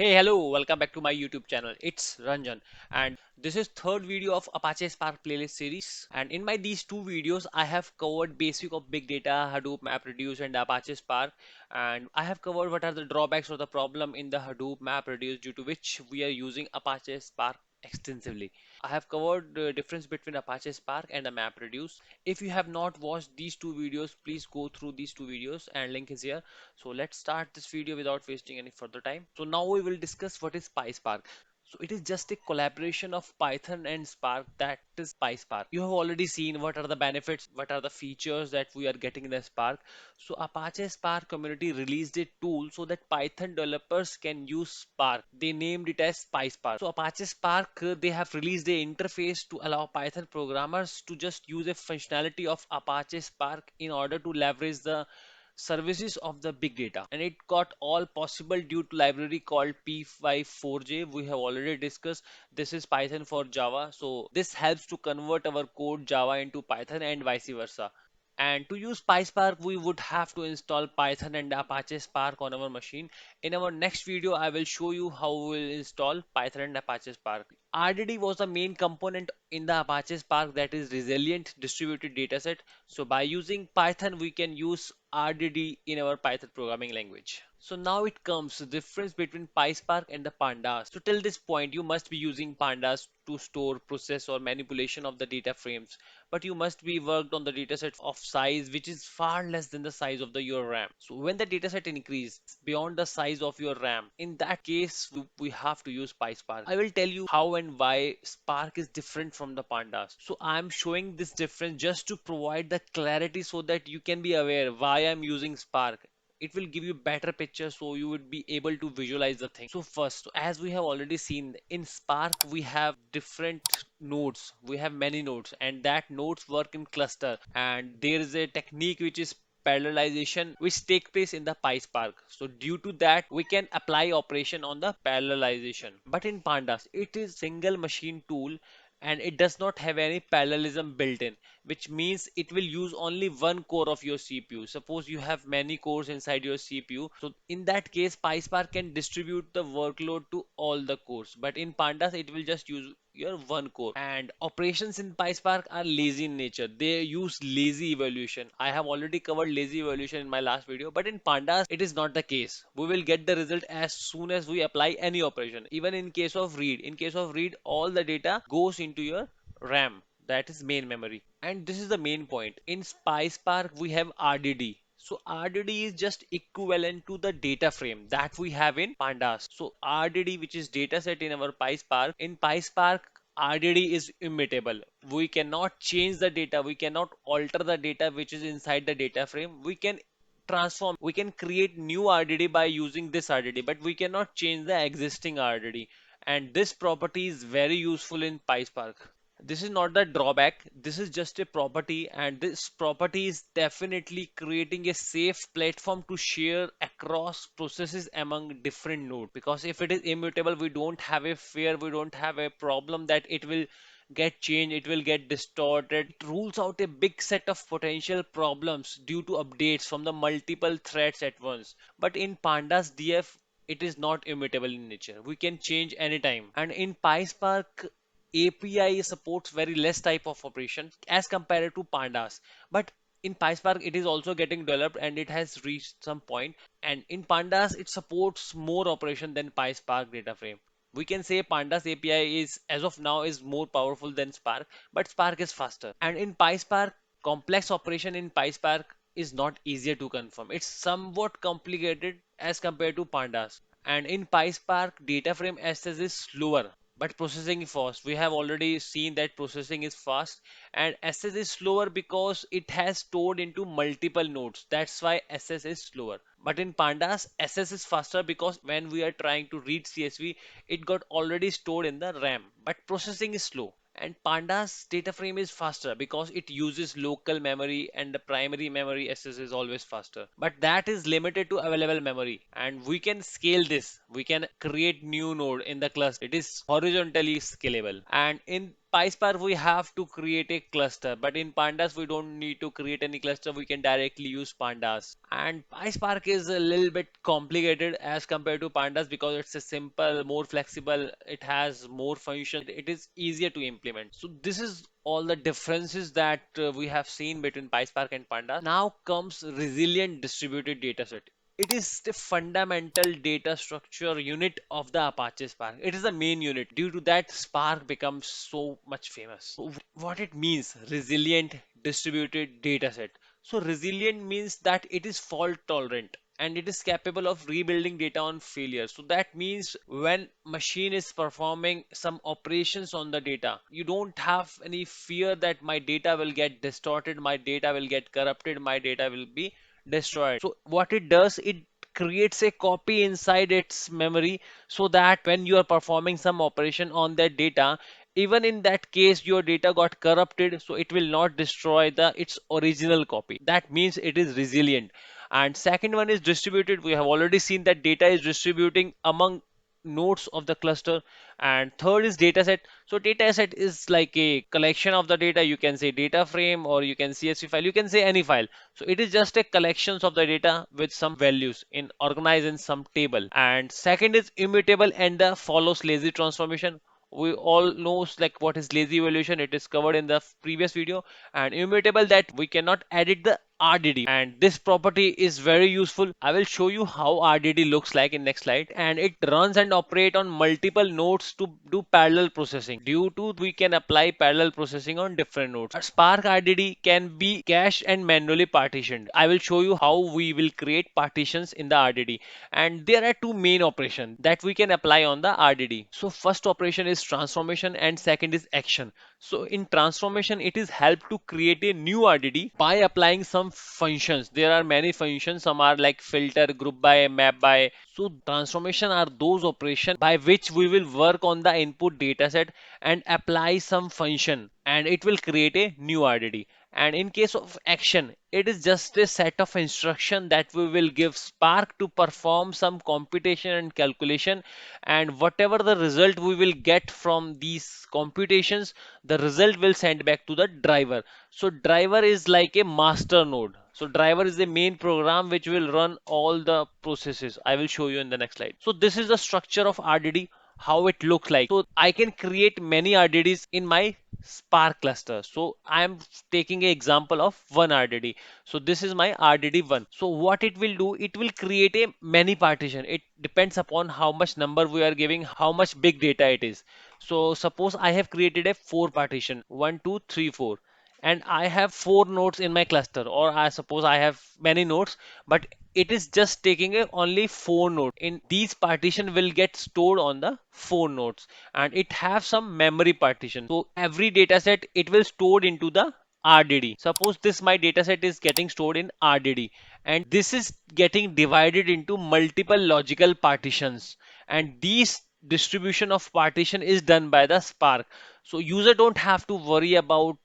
Hey, hello, welcome back to my YouTube channel. It's Ranjan and this is third video of Apache Spark playlist series. And in my these two videos, I have covered basic of big data, Hadoop, MapReduce and Apache Spark. And I have covered what are the drawbacks or the problem in the Hadoop MapReduce due to which we are using Apache Spark extensively. I have covered the difference between Apache Spark and the MapReduce. If you have not watched these two videos, please go through these two videos and link is here. So let's start this video without wasting any further time. So now we will discuss what is PySpark. So it is just a collaboration of Python and Spark, that is PySpark. You have already seen what are the benefits, what are the features that we are getting in the Spark. So Apache Spark community released a tool so that Python developers can use Spark. They named it as PySpark. So Apache Spark, they have released a interface to allow Python programmers to just use a functionality of Apache Spark in order to leverage the services of the big data, and it got all possible due to library called p54j. We have already discussed this is Python for Java, so this helps to convert our code Java into Python and vice versa. And to use PySpark, we would have to install Python and Apache Spark on our machine. In our next video, I will show you how we will install Python and Apache Spark. RDD was the main component in the Apache Spark, that is resilient distributed dataset. So by using Python, we can use RDD in our Python programming language. So now it comes the difference between PySpark and the Pandas. So till this point, you must be using Pandas to store, process, or manipulation of the data frames, but you must be worked on the dataset of size which is far less than the size of your RAM. So when the dataset increases beyond the size of your RAM, in that case we have to use PySpark. I will tell you how and why Spark is different from the Pandas. So I'm showing this difference just to provide the clarity so that you can be aware why I'm using Spark. It will give you better picture so you would be able to visualize the thing. So first, as we have already seen in Spark, we have different nodes, we have many nodes, and that nodes work in cluster, and there is a technique which is parallelization which take place in the PySpark. So due to that, we can apply operation on the parallelization. But in Pandas, it is single machine tool and it does not have any parallelism built in, which means it will use only one core of your CPU. Suppose you have many cores inside your CPU, so in that case, PySpark can distribute the workload to all the cores. But in Pandas, it will just use your one core. And operations in PySpark are lazy in nature. They use lazy evaluation. I have already covered lazy evaluation in my last video, but in Pandas, it is not the case. We will get the result as soon as we apply any operation. Even in case of read, all the data goes into your RAM, that is main memory. And this is the main point. In PySpark, we have RDD. So RDD is just equivalent to the data frame that we have in Pandas. So RDD, which is data set in our PySpark, in PySpark, RDD is immutable. We cannot change the data. We cannot alter the data which is inside the data frame. We can transform, we can create new RDD by using this RDD, but we cannot change the existing RDD. And this property is very useful in PySpark. This is not the drawback, this is just a property, and this property is definitely creating a safe platform to share across processes among different nodes. Because if it is immutable, we don't have a fear, we don't have a problem that it will get changed, it will get distorted. It rules out a big set of potential problems due to updates from the multiple threads at once. But in Pandas DF, it is not immutable in nature. We can change anytime. And in PySpark, API supports very less type of operation as compared to Pandas. But in PySpark, it is also getting developed and it has reached some point. And in Pandas, it supports more operation than PySpark data frame. We can say Pandas API is, as of now, is more powerful than Spark, but Spark is faster. And in PySpark, complex operation in PySpark is not easier to confirm. It's somewhat complicated as compared to Pandas. And in PySpark, data frame access is slower, but processing is fast. We have already seen that processing is fast, and access is slower because it has stored into multiple nodes. That's why access is slower. But in Pandas, access is faster because when we are trying to read CSV, it got already stored in the RAM. But processing is slow. And Pandas data frame is faster because it uses local memory and the primary memory access is always faster. But that is limited to available memory, and we can scale this. We can create new node in the cluster. It is horizontally scalable. And in PySpark we have to create a cluster, but in Pandas we don't need to create any cluster. We can directly use Pandas. And PySpark is a little bit complicated as compared to Pandas because it's a simple, more flexible. It has more functions. It is easier to implement. So this is all the differences that we have seen between PySpark and Pandas. Now comes resilient distributed dataset. It is the fundamental data structure unit of the Apache Spark. It is the main unit. Due to that, Spark becomes so much famous. So what it means, resilient distributed dataset. So resilient means that it is fault tolerant and it is capable of rebuilding data on failure. So that means when machine is performing some operations on the data, you don't have any fear that my data will get distorted, my data will get corrupted, my data will be destroyed. So what it does, it creates a copy inside its memory so that when you are performing some operation on that data, even in that case your data got corrupted, so it will not destroy the its original copy. That means it is resilient. And second one is distributed. We have already seen that data is distributing among nodes of the cluster. And third is dataset. So dataset is like a collection of the data. You can say data frame or you can CSV file, you can say any file. So it is just a collections of the data with some values in organized in some table. And second is immutable and the follows lazy transformation. We all knows like what is lazy evaluation. It is covered in the previous video. And immutable, that we cannot edit the RDD, and this property is very useful. I will show you how RDD looks like in next slide. And it runs and operate on multiple nodes to do parallel processing. Due to we can apply parallel processing on different nodes. A Spark RDD can be cached and manually partitioned. I will show you how we will create partitions in the RDD. And there are two main operations that we can apply on the RDD. So first operation is transformation and second is action. So in transformation, it is help to create a new RDD by applying some functions. There are many functions. Some are like filter, group by, map by. So transformation are those operations by which we will work on the input dataset and apply some function, and it will create a new RDD. And in case of action, it is just a set of instruction that we will give Spark to perform some computation and calculation, and whatever the result we will get from these computations, the result will send back to the driver. So driver is like a master node. So driver is the main program which will run all the processes. I will show you in the next slide. So this is the structure of RDD, how it looks like. So I can create many RDDs in my Spark cluster. So I am taking an example of one RDD. So this is my RDD1. So what it will do, it will create a many partition. It depends upon how much number we are giving, how much big data it is. So suppose I have created a four partition, one, two, three, four, and I have four nodes in my cluster, or I suppose I have many nodes, but it is just taking a only four nodes. In these partition will get stored on the four nodes, and it have some memory partition. So every data set it will stored into the RDD. Suppose this my data set is getting stored in RDD, and this is getting divided into multiple logical partitions, and these distribution of partition is done by the Spark. So user don't have to worry about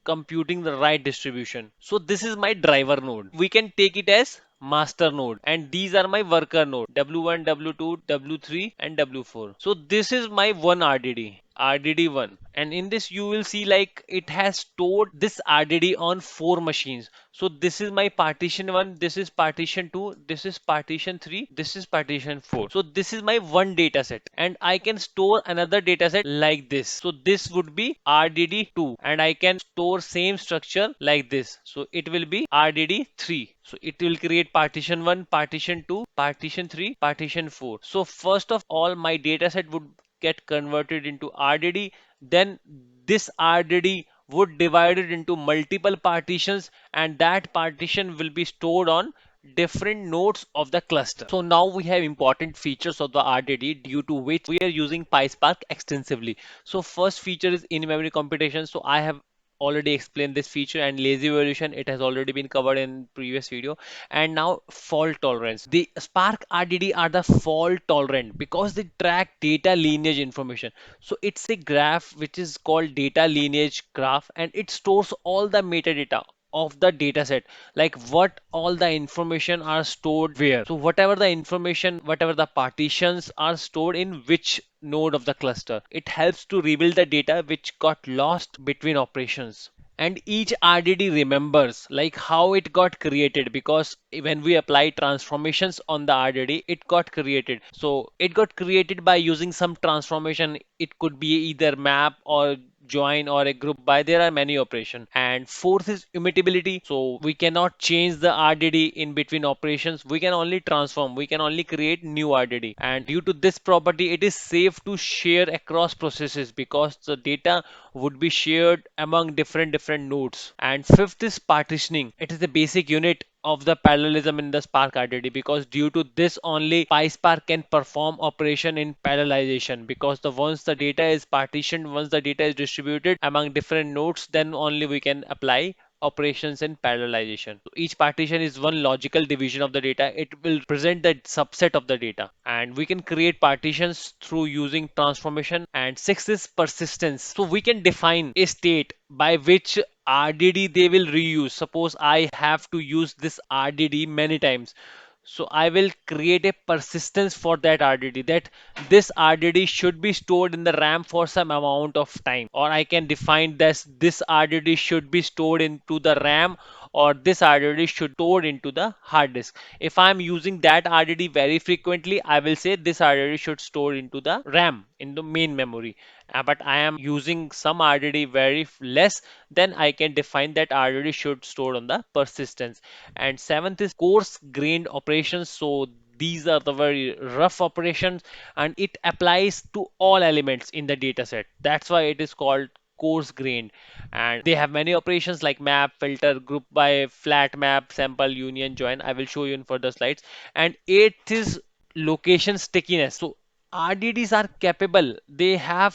computing the right distribution. So this is my driver node. We can take it as master node, and these are my worker node W1, W2, W3 and W4. So this is my one RDD. RDD1, and in this you will see like it has stored this RDD on four machines. So this is my partition 1, this is partition 2, this is partition 3, this is partition 4. So this is my one data set, and I can store another data set like this. So this would be RDD2, and I can store same structure like this. So it will be RDD3. So it will create partition 1, partition 2, partition 3, partition 4. So first of all, my data set would get converted into RDD, then this RDD would divide it into multiple partitions, and that partition will be stored on different nodes of the cluster. So now we have important features of the RDD due to which we are using PySpark extensively. So first feature is in-memory computation. So I have already explained this feature, and lazy evaluation, it has already been covered in previous video. And now fault tolerance. The Spark RDD are the fault tolerant because they track data lineage information. So it's a graph which is called data lineage graph, and it stores all the metadata of the data set, like what all the information are stored where. So whatever the information, whatever the partitions are stored in which node of the cluster, it helps to rebuild the data which got lost between operations. And each RDD remembers like how it got created, because when we apply transformations on the RDD, it got created. So it got created by using some transformation. It could be either map or join or a group by. There are many operations. And fourth is immutability. So we cannot change the RDD in between operations. We can only transform. We can only create new RDD. And due to this property, it is safe to share across processes because the data would be shared among different nodes. And fifth is partitioning. It is the basic unit of the parallelism in the Spark RDD, because due to this only PySpark can perform operation in parallelization, because the once the data is partitioned, once the data is distributed among different nodes, then only we can apply operations in parallelization. So each partition is one logical division of the data. It will present the subset of the data, and we can create partitions through using transformation. And sixth is persistence. So we can define a state by which RDD they will reuse. Suppose I have to use this RDD many times. So I will create a persistence for that RDD, that this RDD should be stored in the RAM for some amount of time. Or I can define this RDD should be stored into the RAM, or this RDD should stored into the hard disk. If I'm using that RDD very frequently, I will say this RDD should store into the RAM, in the main memory. But I am using some RDD very less, then I can define that RDD should store on the persistence. And seventh is coarse grained operations. So these are the very rough operations, and it applies to all elements in the data set. That's why it is called coarse grained. And they have many operations like map, filter, group by, flat map, sample, union, join. I will show you in further slides. And eighth is location stickiness. So RDDs are capable. They have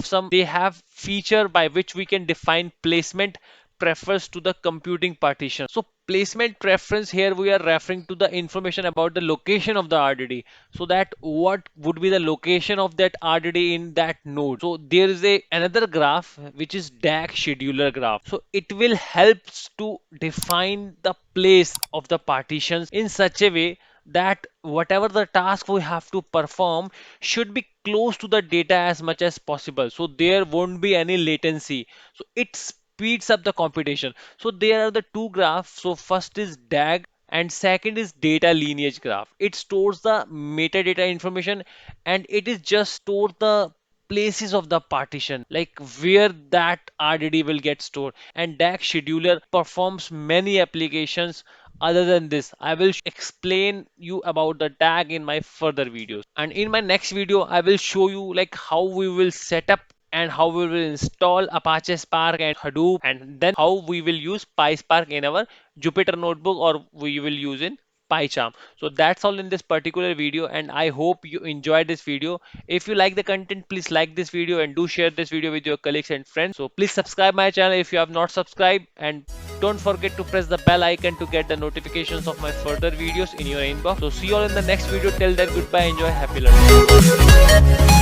feature by which we can define placement prefers to the computing partition. So placement preference, here we are referring to the information about the location of the RDD. So that what would be the location of that RDD in that node. So there is a another graph which is DAG scheduler graph. So it will helps to define the place of the partitions in such a way that whatever the task we have to perform should be close to the data as much as possible, so there won't be any latency. So it speeds up the computation. So there are the two graphs. So first is DAG and second is data lineage graph. It stores the metadata information, and it is just store the places of the partition, like where that RDD will get stored. And DAG scheduler performs many applications other than this. I will explain you about the DAG in my further videos. And in my next video, I will show you like how we will set up and how we will install Apache Spark and Hadoop, and then how we will use PySpark in our Jupyter notebook, or we will use in PyCharm. So that's all in this particular video, and I hope you enjoyed this video. If you like the content, please like this video and do share this video with your colleagues and friends. So please subscribe my channel if you have not subscribed, and don't forget to press the bell icon to get the notifications of my further videos in your inbox. So see you all in the next video. Till then, goodbye, enjoy, happy learning.